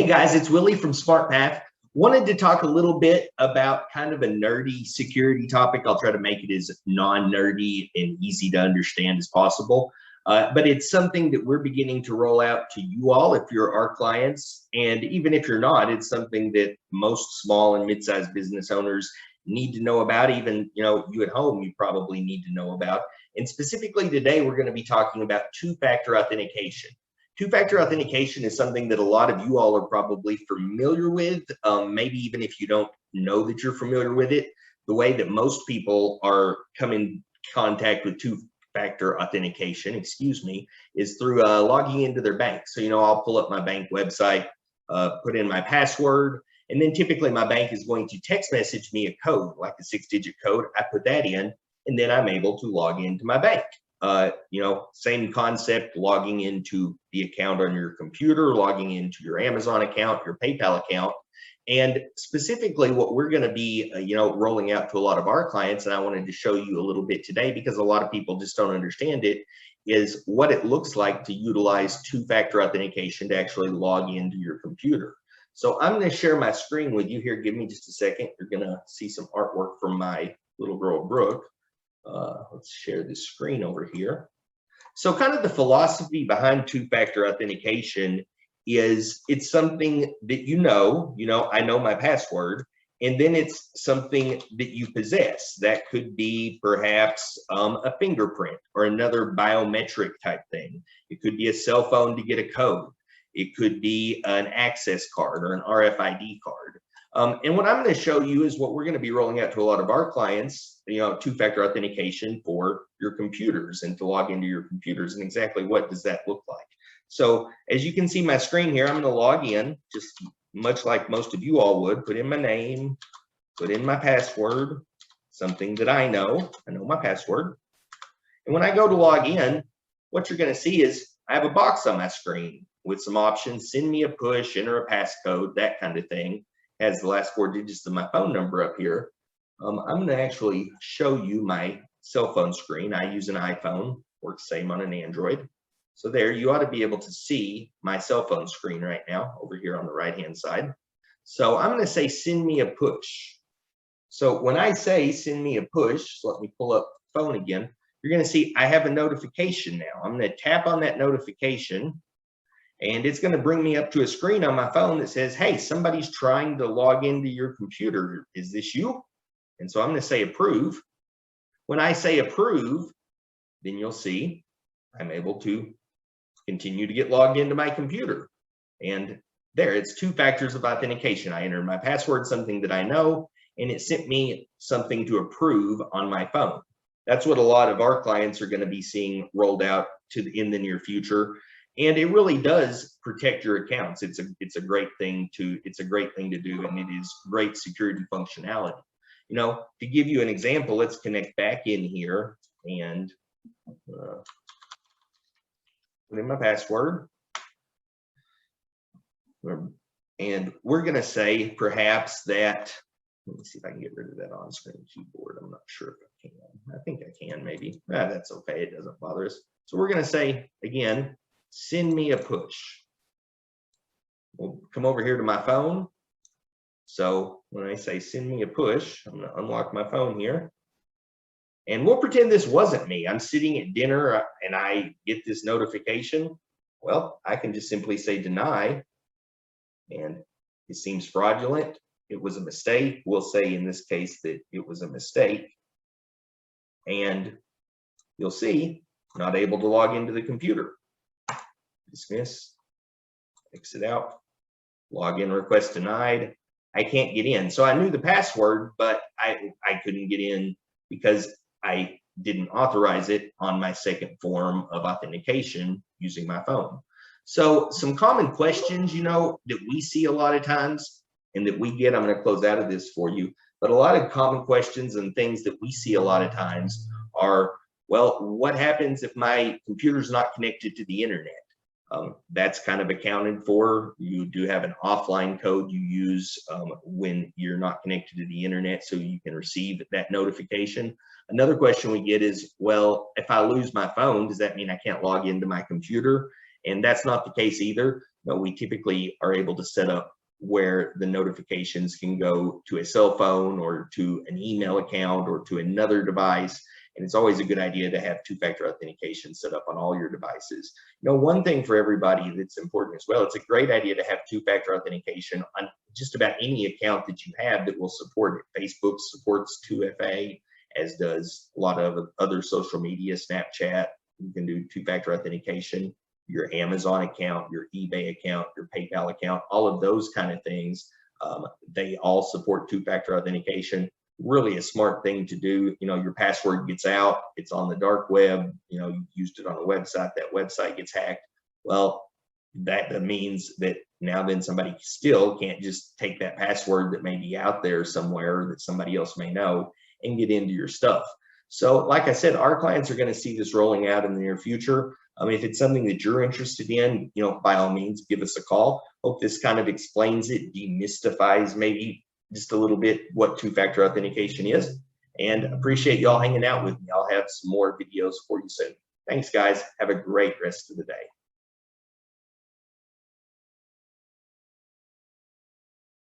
Hey guys, it's Willie from SmartPath. Wanted to talk a little bit about kind of a nerdy security topic. I'll try to make it as non-nerdy and easy to understand as possible. But it's something that we're beginning to roll out to you all if you're our clients. And even if you're not, it's something that most small and mid-sized business owners need to know about. Even, you at home, you probably need to know about. And specifically today, we're going to be talking about two-factor authentication. Two-factor authentication is something that a lot of you all are probably familiar with, maybe even if you don't know that you're familiar with it. The way that most people are come in contact with two-factor authentication, is through logging into their bank. So, I'll pull up my bank website, put in my password, and then typically my bank is going to text message me a code, like a 6-digit code. I put that in, and then I'm able to log into my bank. Same concept, logging into the account on your computer, logging into your Amazon account, your PayPal account. And specifically what we're going to be, rolling out to a lot of our clients, and I wanted to show you a little bit today because a lot of people just don't understand it, is what it looks like to utilize two-factor authentication to actually log into your computer. So I'm going to share my screen with you here. Give me just a second. You're going to see some artwork from my little girl, Brooke. Let's share the screen over here. So kind of the philosophy behind two-factor authentication is it's something that I know my password, and then it's something that you possess. That could be perhaps a fingerprint or another biometric type thing. It could be a cell phone to get a code. It could be an access card or an RFID card. And what I'm going to show you is what we're going to be rolling out to a lot of our clients, two-factor authentication for your computers and to log into your computers, and exactly what does that look like. So as you can see my screen here, I'm going to log in just much like most of you all would, put in my name, put in my password, something that I know my password. And when I go to log in, what you're going to see is I have a box on my screen with some options: send me a push, enter a passcode, that kind of thing. Has the last 4 digits of my phone number up here. I'm going to actually show you my cell phone screen. I use an iPhone, works same on an Android. So there, you ought to be able to see my cell phone screen right now over here on the right-hand side. So I'm going to say, send me a push. So when I say send me a push, let me pull up the phone again. You're going to see I have a notification now. I'm going to tap on that notification, and it's going to bring me up to a screen on my phone that says, hey, somebody's trying to log into your computer. Is this you? And so I'm going to say approve. When I say approve, then you'll see I'm able to continue to get logged into my computer. And there, it's two factors of authentication. I entered my password, something that I know, and it sent me something to approve on my phone. That's what a lot of our clients are going to be seeing rolled out in the near future. And it really does protect your accounts. It's a great thing to do, and it is great security functionality. To give you an example, let's connect back in here and put in my password. And we're going to say perhaps that, let me see if I can get rid of that on-screen keyboard. I'm not sure if I can. I think I can maybe. That's okay. It doesn't bother us. So we're going to say, again, send me a push. We'll come over here to my phone. So when I say send me a push, I'm going to unlock my phone here. And we'll pretend this wasn't me. I'm sitting at dinner and I get this notification. Well, I can just simply say deny. And it seems fraudulent. It was a mistake. We'll say in this case that it was a mistake. And you'll see, not able to log into the computer. Dismiss, exit out, login request denied. I can't get in. So I knew the password, but I couldn't get in because I didn't authorize it on my second form of authentication using my phone. So some common questions, that we see a lot of times and that we get, I'm going to close out of this for you, but a lot of common questions and things that we see a lot of times are, well, what happens if my computer's not connected to the internet? That's kind of accounted for. You do have an offline code you use when you're not connected to the internet, so you can receive that notification. Another question we get is, well, if I lose my phone, does that mean I can't log into my computer? And that's not the case either. But we typically are able to set up where the notifications can go to a cell phone or to an email account or to another device. And it's always a good idea to have two-factor authentication set up on all your devices. One thing for everybody that's important as well, it's a great idea to have two-factor authentication on just about any account that you have that will support it. Facebook supports 2FA, as does a lot of other social media. Snapchat, you can do two-factor authentication. Your Amazon account, your eBay account, your PayPal account, all of those kind of things, they all support two-factor authentication. Really a smart thing to do. Your password gets out, it's on the dark web, you used it on a website, that website gets hacked. Well, that means that now then somebody still can't just take that password that may be out there somewhere that somebody else may know and get into your stuff. So like I said, our clients are going to see this rolling out in the near future. If it's something that you're interested in, by all means, give us a call. Hope this kind of explains it, demystifies maybe just a little bit what two-factor authentication is, and appreciate y'all hanging out with me. I'll have some more videos for you soon. Thanks, guys. Have a great rest of the day.